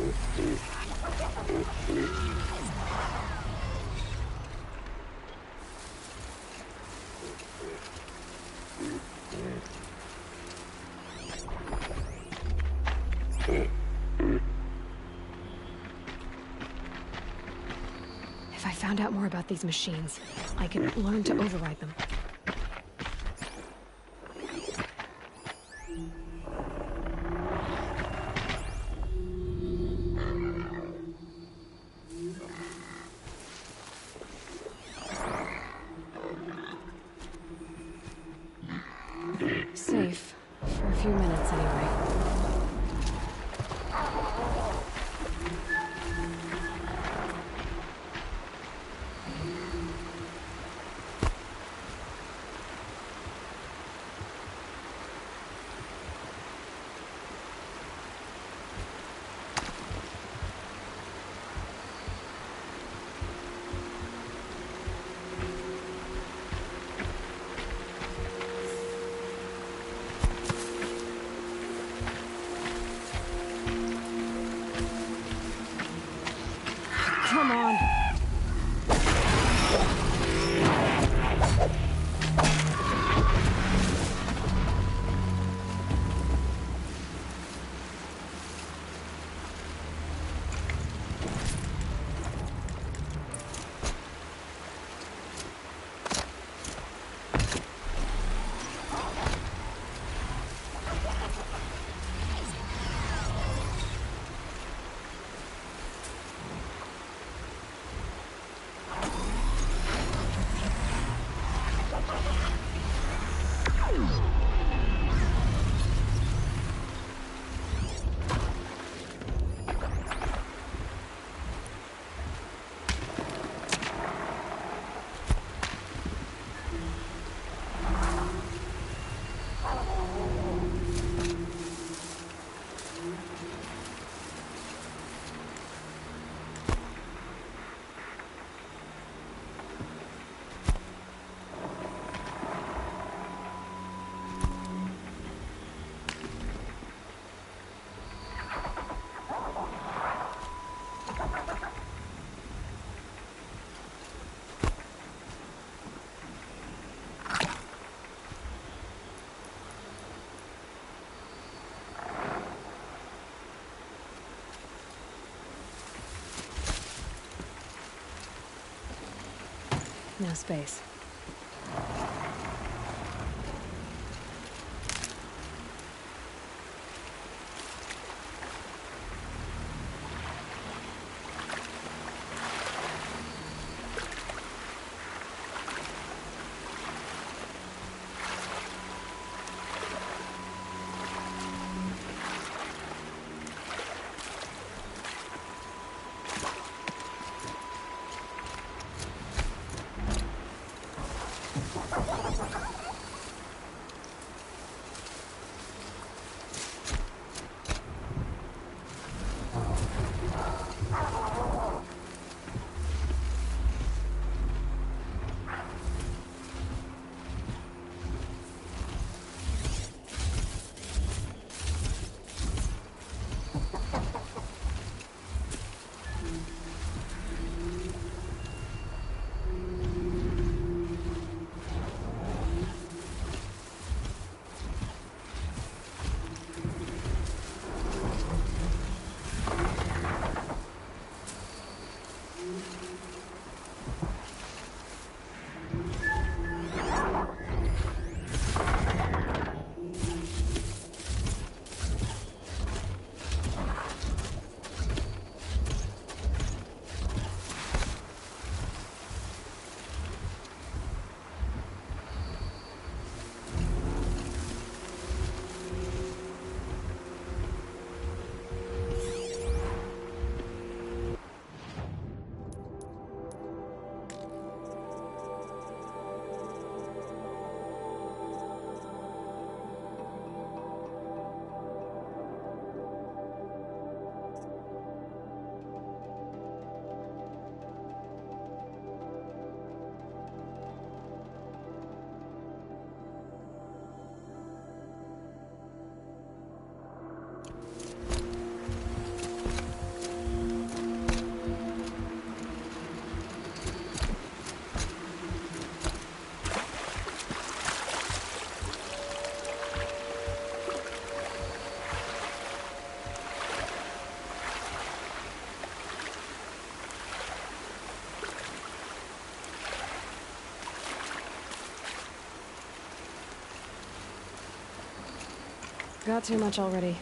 If I found out more about these machines, I could learn to override them. Safe. For a few minutes, anyway. Come on. No space. Got too much already.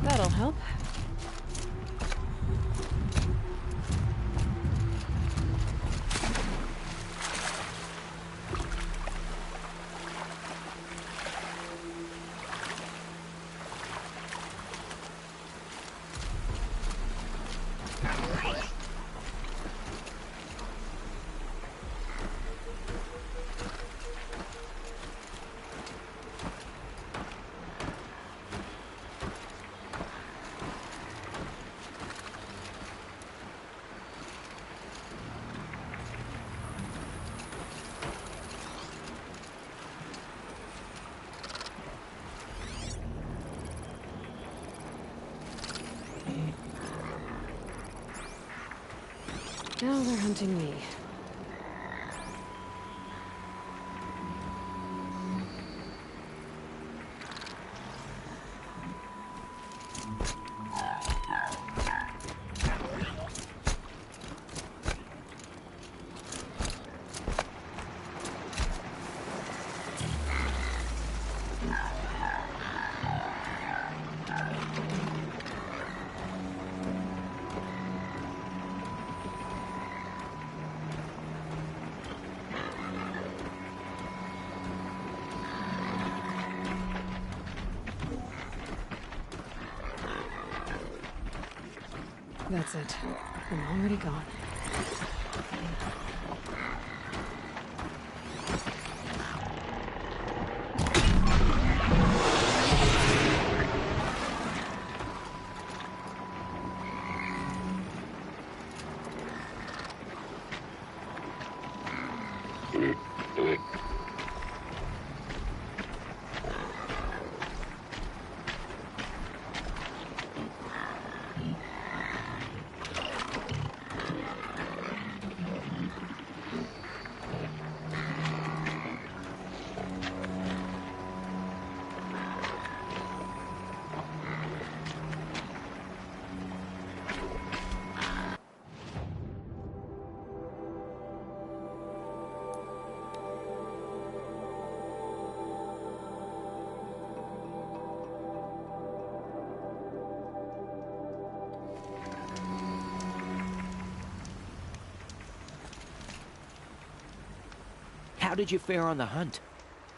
That'll help. Now they're hunting me. That's it. I'm already gone. How did you fare on the hunt?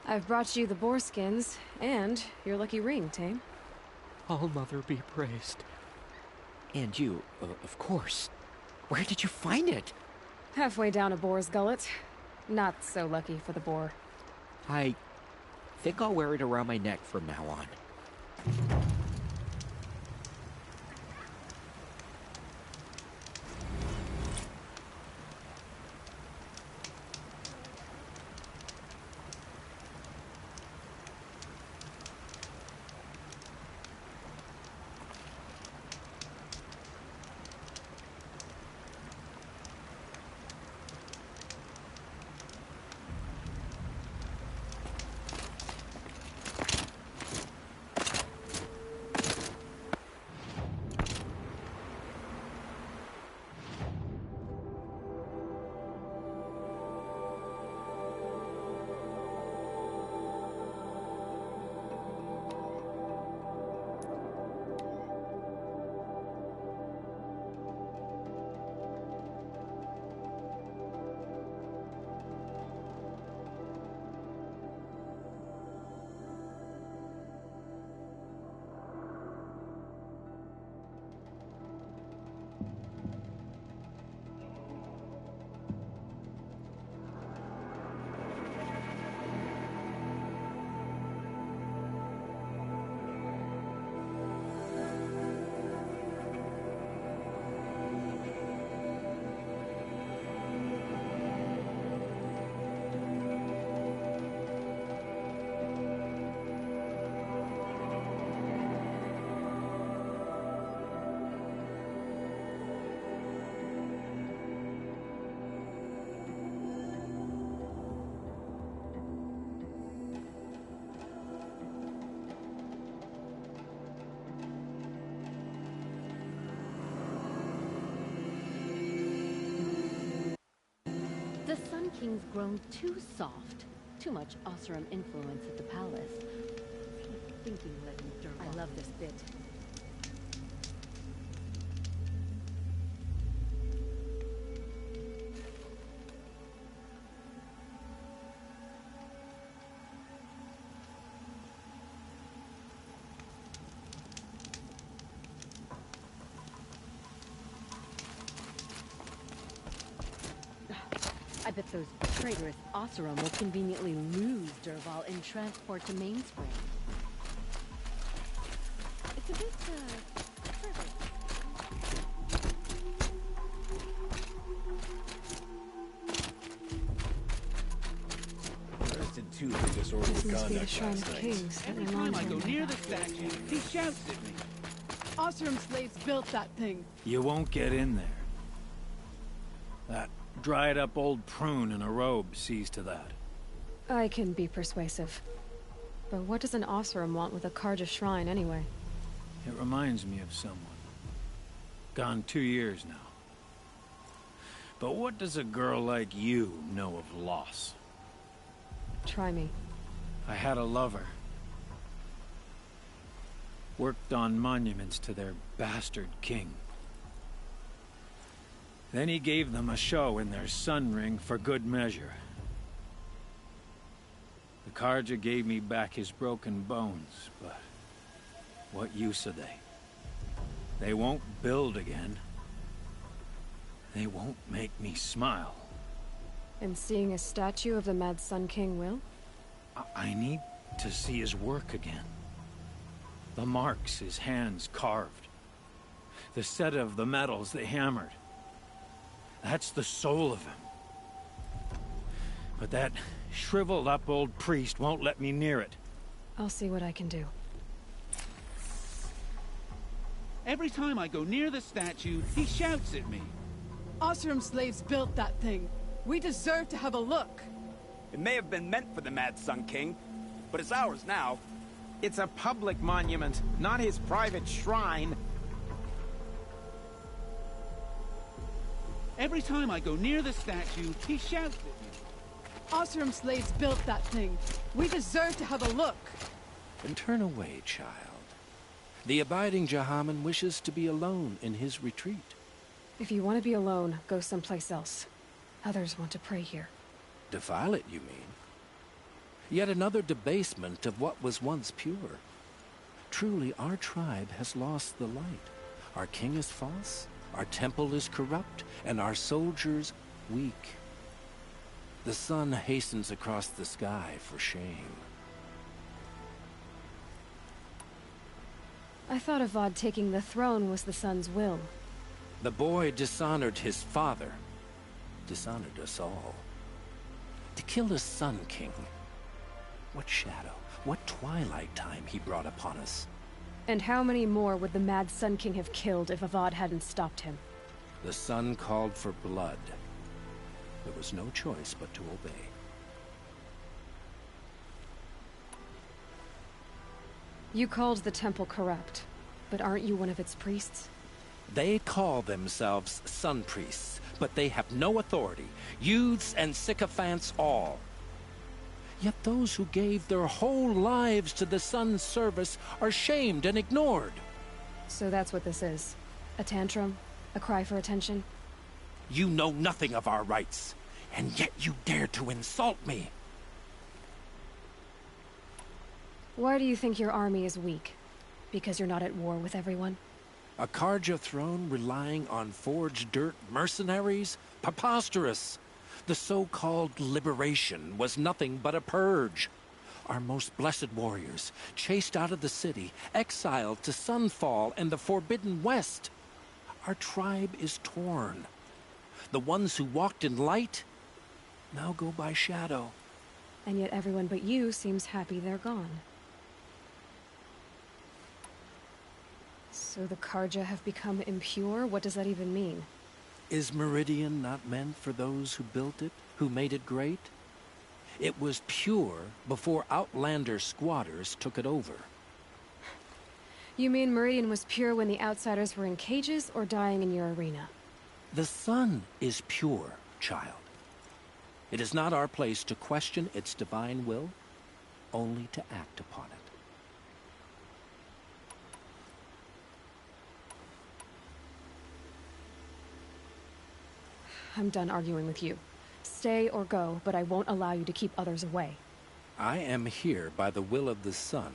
I've brought you the boar skins, and your lucky ring, Tame. All Mother be praised. And you, of course. Where did you find it? Halfway down a boar's gullet. Not so lucky for the boar. I think I'll wear it around my neck from now on. King's grown too soft. Too much Oseram influence at the palace. Thinking Legend Durval. I love this bit. I bet those traitorous Oseram will conveniently lose Durval in transport to Mainspring. It's a bit, trivial. Arrested two for disorderly This must be the conduct Shrine last of night. Kings. Every time I go near the statue, he shouts at me. Oseram slaves built that thing. You won't get in there. That dried-up old prune in a robe sees to that. I can be persuasive. But what does an Oseram want with a Carja shrine, anyway? It reminds me of someone. Gone 2 years now. But what does a girl like you know of loss? Try me. I had a lover. Worked on monuments to their bastard king. Then he gave them a show in their sun ring for good measure. The Carja gave me back his broken bones, but what use are they? They won't build again. They won't make me smile. And seeing a statue of the Mad Sun King will? I need to see his work again. The marks his hands carved. The set of the metals they hammered. That's the soul of him. But that shriveled up old priest won't let me near it. I'll see what I can do. Every time I go near the statue, he shouts at me. Oseram slaves built that thing. We deserve to have a look. It may have been meant for the Mad Sun King, but it's ours now. It's a public monument, not his private shrine. Every time I go near the statue, he shouts at me. Oseram slaves built that thing. We deserve to have a look. Then turn away, child. The abiding Jahaman wishes to be alone in his retreat. If you want to be alone, go someplace else. Others want to pray here. Defile it, you mean? Yet another debasement of what was once pure. Truly, our tribe has lost the light. Our king is false, our temple is corrupt, and our soldiers weak. The sun hastens across the sky for shame. I thought Avad taking the throne was the sun's will. The boy dishonored his father, dishonored us all. To kill the Sun King. What shadow, what twilight time he brought upon us. And how many more would the Mad Sun King have killed if Avad hadn't stopped him? The sun called for blood. There was no choice but to obey. You called the temple corrupt, but aren't you one of its priests? They call themselves sun priests, but they have no authority. Youths and sycophants all. Yet those who gave their whole lives to the sun's service are shamed and ignored. So that's what this is. A tantrum? A cry for attention? You know nothing of our rights, and yet you dare to insult me. Why do you think your army is weak? Because you're not at war with everyone? A Carja throne relying on forged dirt mercenaries? Preposterous! The so-called liberation was nothing but a purge. Our most blessed warriors, chased out of the city, exiled to Sunfall and the Forbidden West. Our tribe is torn. The ones who walked in light now go by shadow. And yet everyone but you seems happy they're gone. So the Carja have become impure? What does that even mean? Is Meridian not meant for those who built it, who made it great? It was pure before Outlander squatters took it over. You mean Meridian was pure when the outsiders were in cages or dying in your arena? The sun is pure, child. It is not our place to question its divine will, only to act upon it. I'm done arguing with you. Stay or go, but I won't allow you to keep others away. I am here by the will of the sun.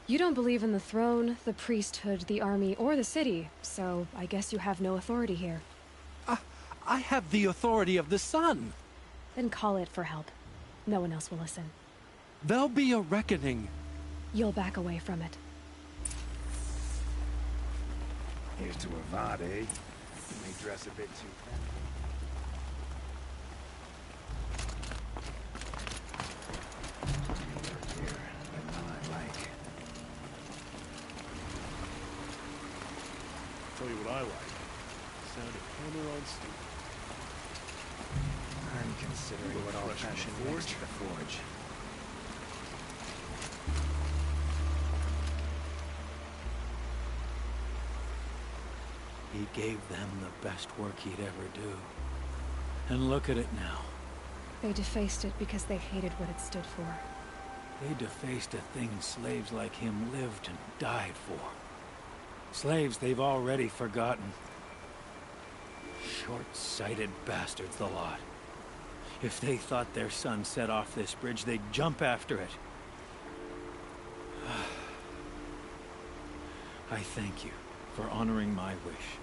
You don't believe in the throne, the priesthood, the army, or the city, so I guess you have no authority here. I have the authority of the sun. Then call it for help. No one else will listen. There'll be a reckoning. You'll back away from it. Here's to Avad, eh? You may dress a bit too fancy. Here, I know I like. Tell you what I like. Sound of hammer on steel. I'm considering what old-fashioned next to the forge. He gave them the best work he'd ever do. And look at it now. They defaced it because they hated what it stood for. They defaced a thing slaves like him lived and died for. Slaves they've already forgotten. Short-sighted bastards, the lot. If they thought their son set off this bridge, they'd jump after it. I thank you for honoring my wish.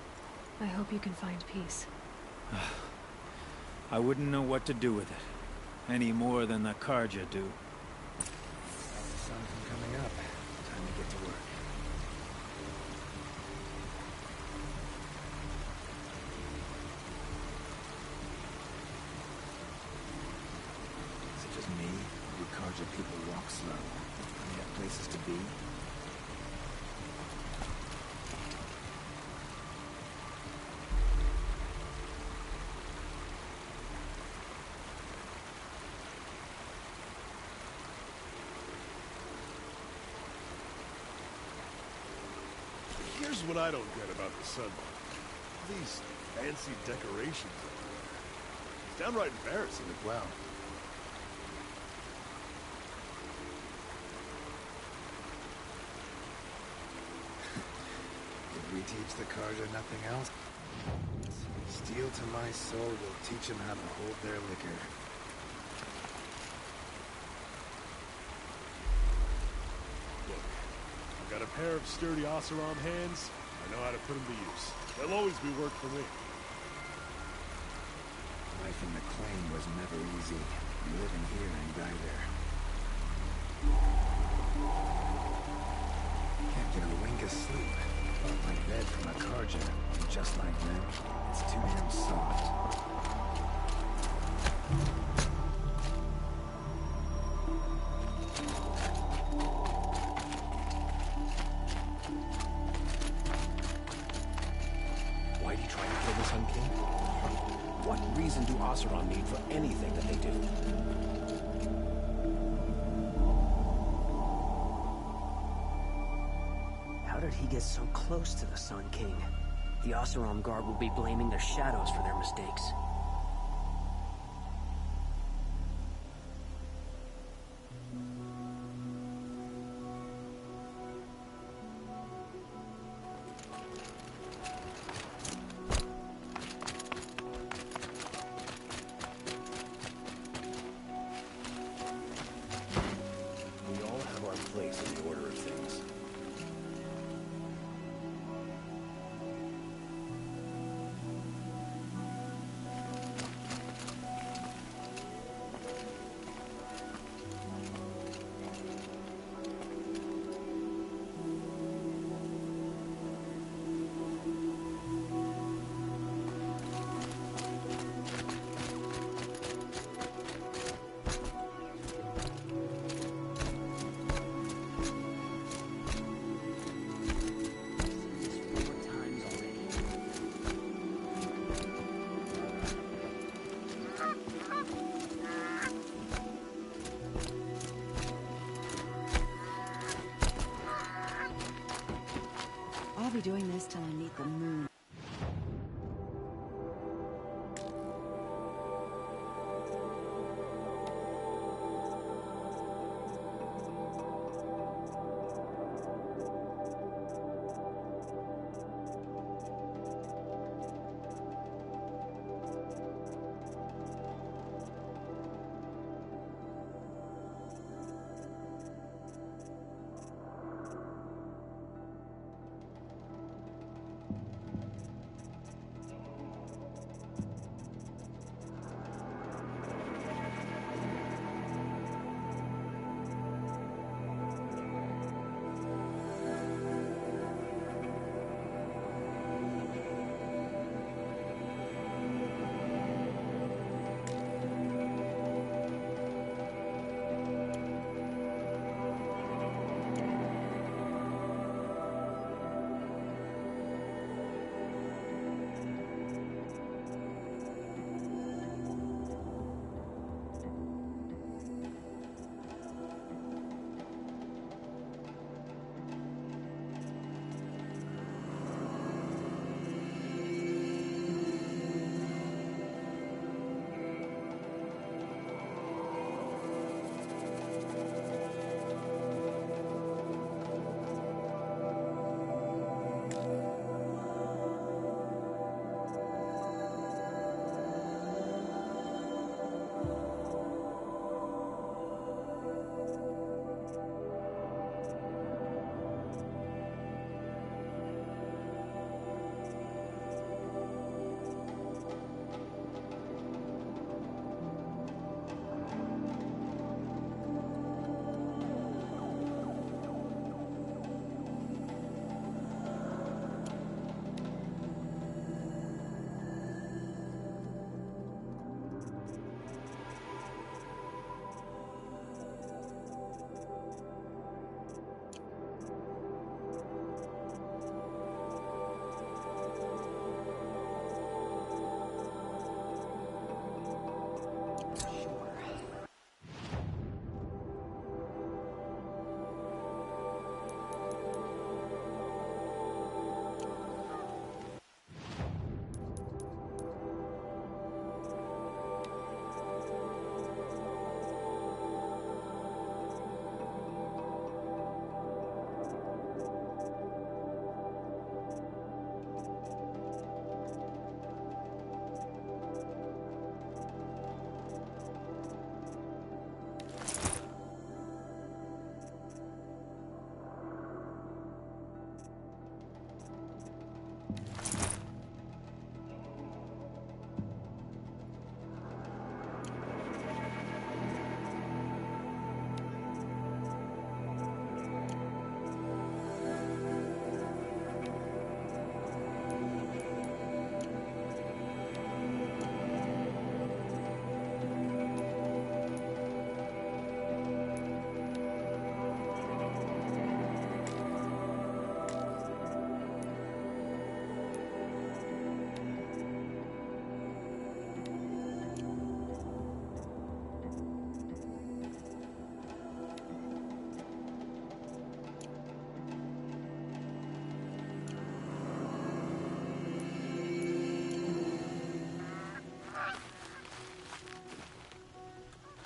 I hope you can find peace. I wouldn't know what to do with it, any more than the Carja do. Stop the sun from coming up. Time to get to work. Is it just me? Do Carja people walk slow? And they have places to be? Here's what I don't get about the sun. These fancy decorations everywhere. It's downright embarrassing as well. Did we teach the Carja nothing else? Steel to my soul will teach them how to hold their liquor. Look, I've got a pair of sturdy Oseram hands. I know how to put them to use. They'll always be work for me. Life in the claim was never easy. You live in here and die there. Can't get a wink of sleep. Bought my bed from a Carja. And just like them, it's too damn soft. Why do you try to kill the Sun King? What reason do Oseram need for anything that they do? How did he get so close to the Sun King? The Oseram Guard will be blaming their shadows for their mistakes. We all have our place in the order of things. I'll be doing this till I meet the moon.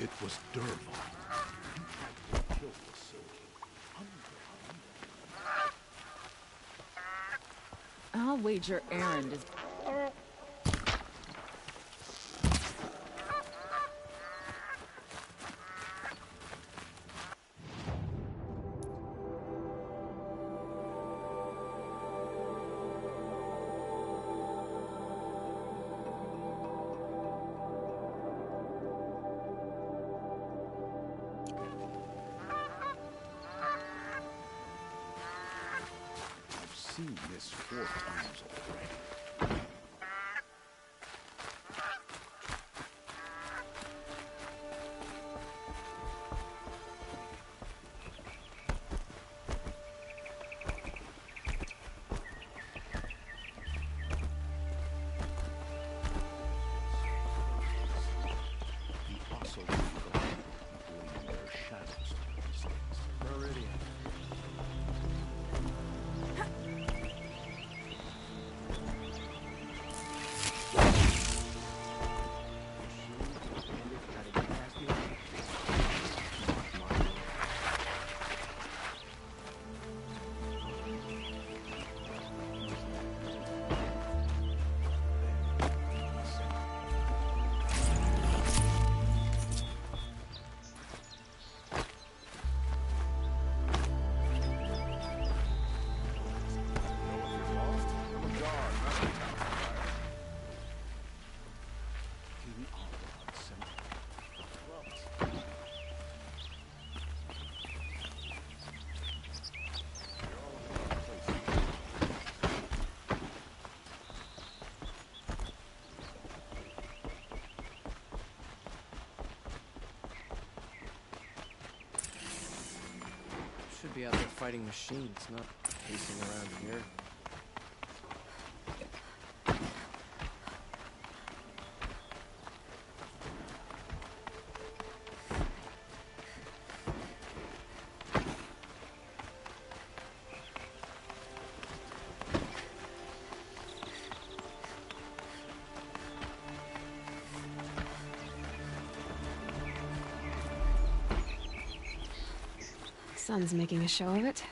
It was Dervahl. He killed the Silky. I'll wager Erend is... Seen this 4 times already. He also people in their shadows to these things. Meridian. fighting machines, not pacing around here. Sun's making a show of it.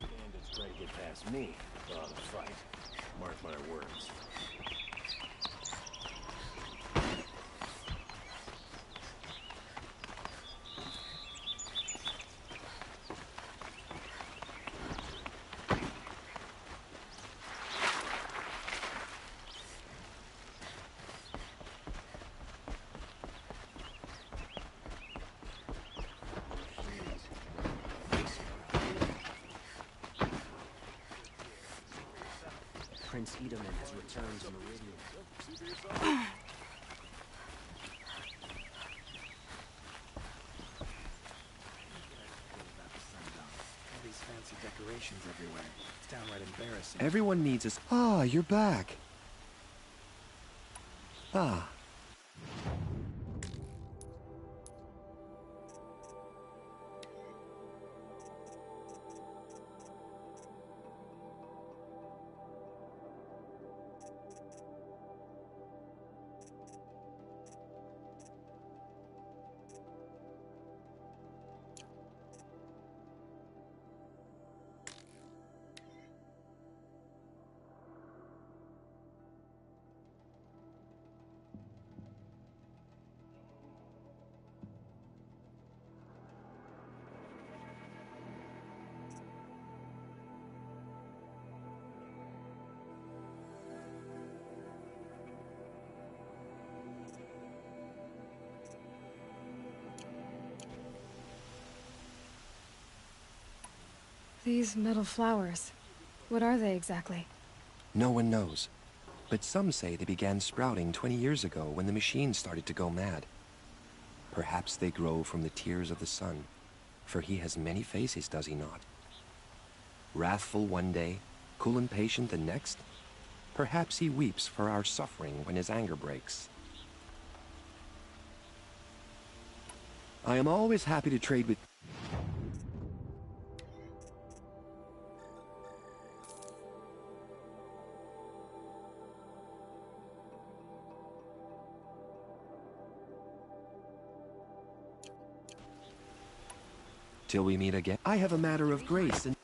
Bandits try to get past me. They're on the fight. Mark my words. Prince Edaman has returned to Meridian. All these fancy decorations everywhere. It's downright embarrassing. Everyone needs us. Ah, you're back. Ah. These metal flowers, what are they exactly? No one knows. But some say they began sprouting 20 years ago when the machines started to go mad. Perhaps they grow from the tears of the sun, for he has many faces, does he not? Wrathful one day, cool and patient the next. Perhaps he weeps for our suffering when his anger breaks. I am always happy to trade with... Till we meet again. I have a matter of grace and...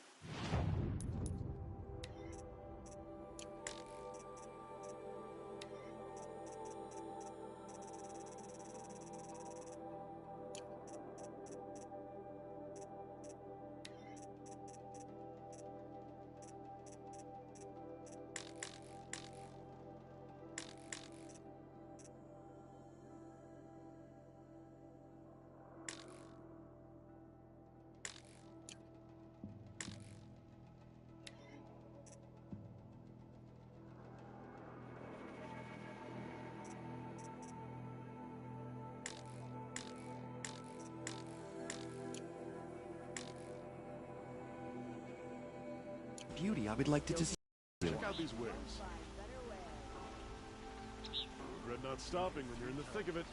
Beauty, I would like to just... Check out these wares. Regret not stopping when you're in the thick of it.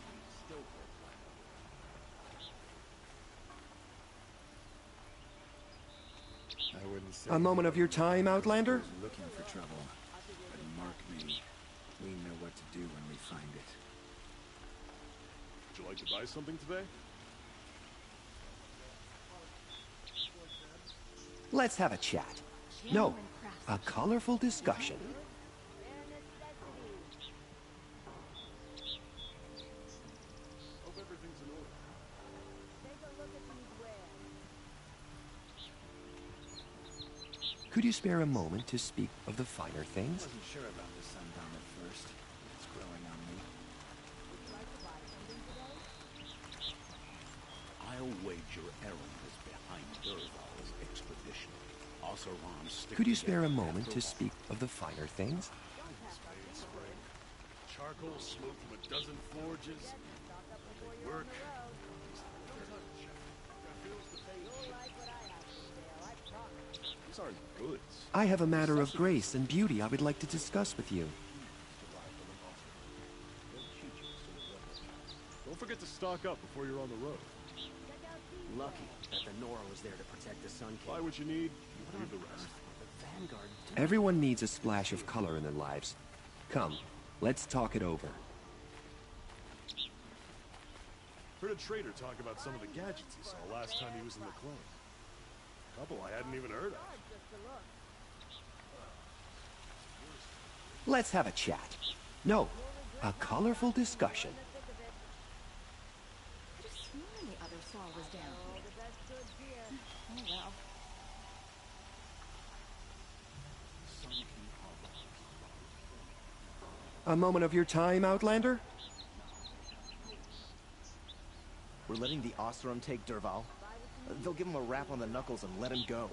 I wouldn't say A moment of your time, Outlander? looking for trouble. But mark me, we know what to do when we find it. Would you like to buy something today? Let's have a chat. No, a colorful discussion. Could you spare a moment to speak of the finer things? I wasn't sure about the sundown at first. It's growing on me. I'll wager Eren is behind Dervahl's expedition. Oseram Could you spare a moment to speak of the finer things? Spade spring. Charcoal smoke from a dozen forges. They work. These aren't goods. I have a matter of grace and beauty I would like to discuss with you. Don't forget to stock up before you're on the road. Lucky that the Nora was there to protect the Sun King. Buy what you need, leave the rest. The Vanguard... Everyone needs a splash of color in their lives. Come, let's talk it over. Heard a trader talk about some of the gadgets he saw last time he was in the clone. A couple I hadn't even heard of. Let's have a chat. No, a colorful discussion. I just sworn the other saw was down here. Oh well. A moment of your time, Outlander? We're letting the Oseram take Dervahl. They'll give him a rap on the knuckles and let him go.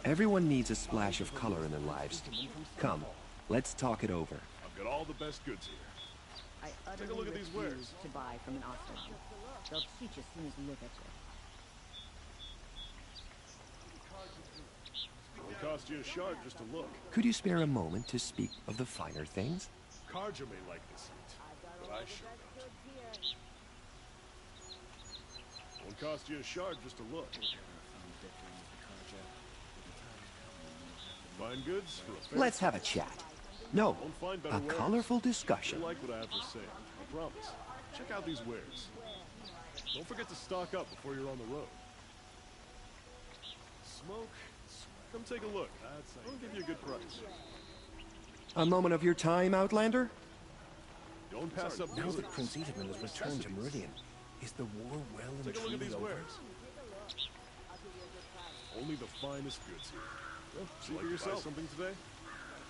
Everyone needs a splash of color in their lives. Come, let's talk it over. I've got all the best goods here. I Take a look at these refuse wares. to buy from an Oseram. They'll cheat you as soon as you look at you. It'll cost you a shard just to look. Could you spare a moment to speak of the finer things? Karja may like this heat, but I sure don't. Won't cost you a shard just to look. Fine goods for a fair Let's have a chat. No, Won't find better a wares. colorful discussion. You'll like what I have to say, I promise. Check out these wares. Don't forget to stock up before you're on the road. Smoke. Come take a look. I'll give you a good price. A moment of your time, Outlander? Don't pass up Now these that Prince Edelman has returned to Meridian, is the war well and Take a look at truly these over? wares. Only the finest goods here. Well, see for yourself something today?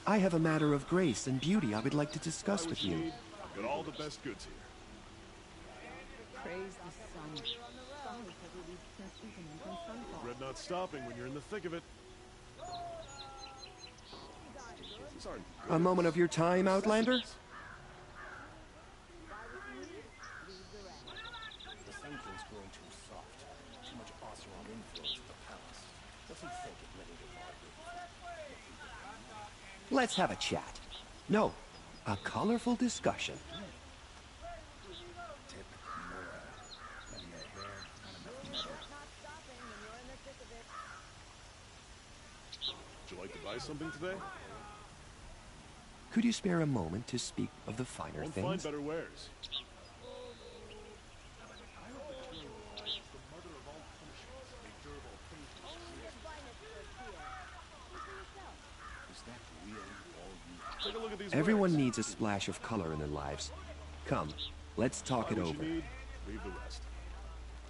I have a matter of grace and beauty I would like to discuss Buy what with you. need. I've got all the best goods here. Praise the sun. Sun has released Prince Edelman from Sunfall. Regret not stopping when you're in the thick of it. These aren't A moment of your time, Outlander? The Sun King's growing too soft. Too much Oseram influence at the palace. What's he thinking letting Dervahl Let's have a chat. No, a colorful discussion. Would you like to buy something today? Could you spare a moment to speak of the finer Won't find things? better wares. Take a look at these Everyone wares. needs a splash of color in their lives. Come, let's talk it Buy what over. you need, leave the rest.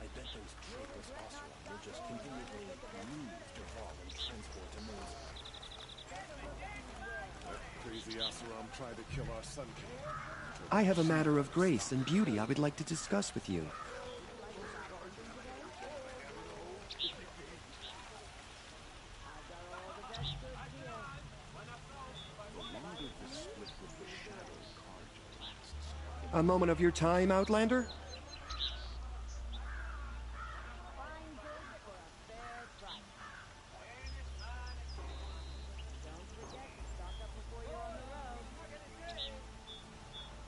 I bet those traitorous Oseram will just conveniently move Dervahl and transport to Meridian. Crazy Oseram tried to kill our Sun King. I have a matter of grace and beauty I would like to discuss with you. A moment of your time, Outlander?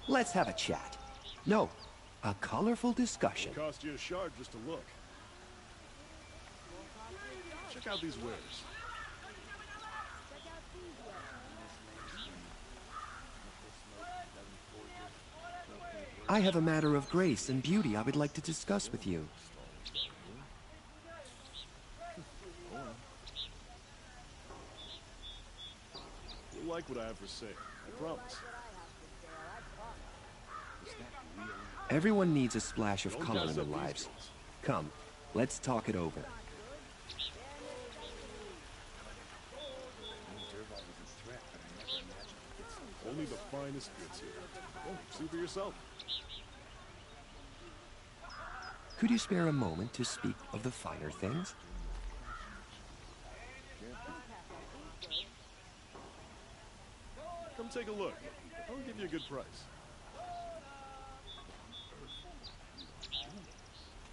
Let's have a chat. No, a colorful discussion. It'll cost you a shard just to look. Check out these wares. I have a matter of grace and beauty I would like to discuss with you. You'll like what I have to say, I promise. Everyone needs a splash of color in their lives. Come, let's talk it over. Only the finest goods here. Oh, see for yourself. Could you spare a moment to speak of the finer things? Come take a look. I'll give you a good price.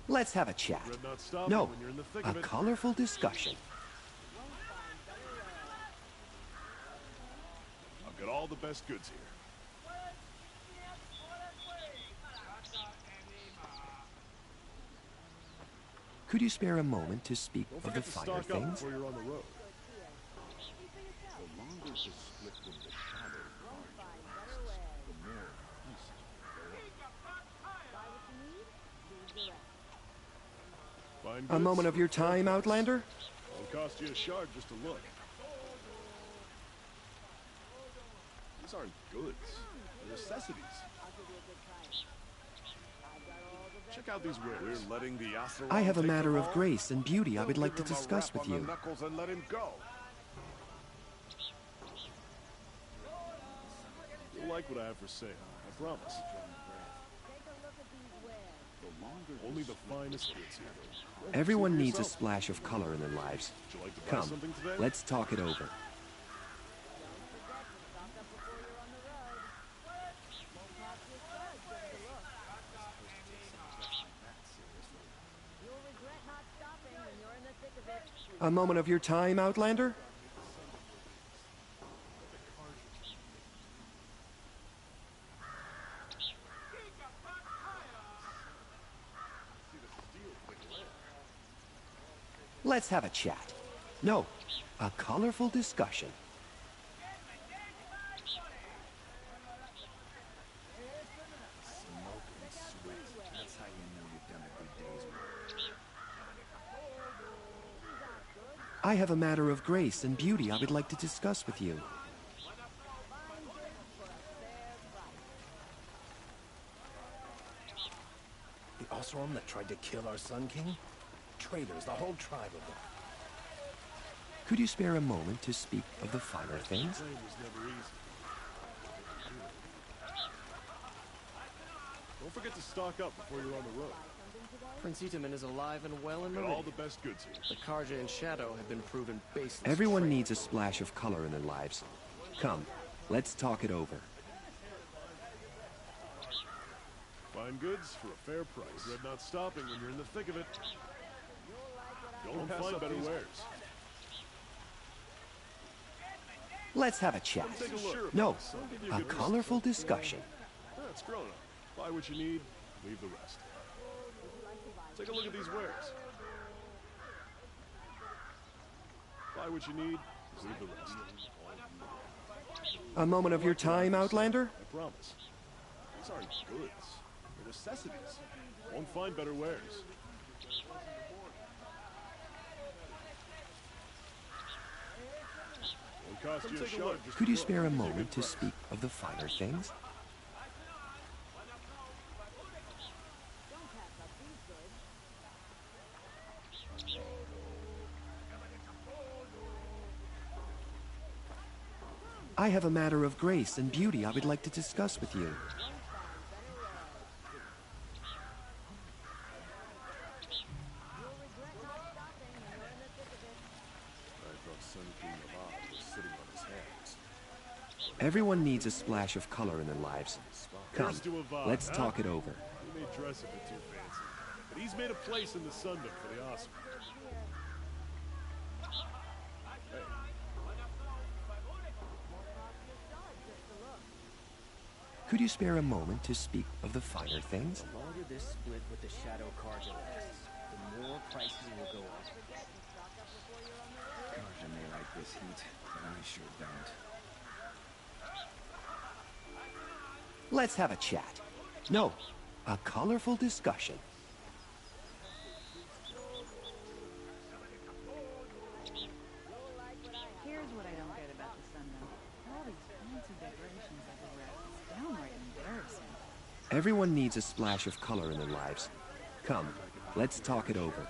Let's have a chat. Dread not stopping No, when you're in the thick a of it. colorful discussion. I've got all the best goods here. Could you spare a moment to speak Don't of the forget to finer stock up things? before you're on the road. The longer the split with the shadow lasts, the more pieces Fine A goods, moment of your time, Outlander? Won't cost you a shard just to look. These aren't goods. They're necessities. Check out these wares. We're letting the Oseram I have a take matter them of all. grace and beauty I would We'll like to give him a discuss rap with on the you. knuckles and let him go. You'll like what I have for sale, I promise. Only the finest goods here. Everyone See for needs a yourself. splash of color in their lives. Would you like to buy Come, something today? let's talk it over. A moment of your time, Outlander? Let's have a chat. No, a colorful discussion. Smoke and sweat. That's how you know you've done a good day's work. I have a matter of grace and beauty I would like to discuss with you. The Oseram that tried to kill our Sun King? Traitors, the whole tribe of them. Could you spare a moment to speak of the finer things? Flame was never easy. Don't forget to stock up before you're on the road. Prince Itaman is alive and well in Got all Meridian. the best goods here. The Karja and Shadow have been proven baseless. Everyone traitors. needs a splash of color in their lives. Come, let's talk it over. Fine goods for a fair price. Dread not stopping when you're in the thick of it. Don't find better wares. Let's have a chat. Come take a look. No, I'll give you a good price. colorful discussion. That's grown up. Buy what you need, leave the rest. Take a look at these wares. Buy what you need, leave the rest. A moment of your time, Outlander? I promise. These aren't goods. They're necessities. Won't find better wares. Won't cost you a shard just Could you to look. spare a Give you moment good to price. speak of the finer things? I have a matter of grace and beauty I would like to discuss with you. I thought Sun King Navad was sitting on his hands. Everyone needs a splash of color in their lives. Come, Here's to Avad, let's huh? talk it over. He may dress a bit too fancy, but he's made a place in the Sundom for the Osprey. Hey, Could you spare a moment to speak of the finer things? The longer this split with the Shadow Karja lasts, the more prices will go up. Karja may like this heat, but I sure don't. Let's have a chat. No, a colorful discussion. Here's what I don't get about the Sundown. All these fancy decorations everywhere. It's downright embarrassing. Everyone needs a splash of color in their lives. Come, let's talk it over.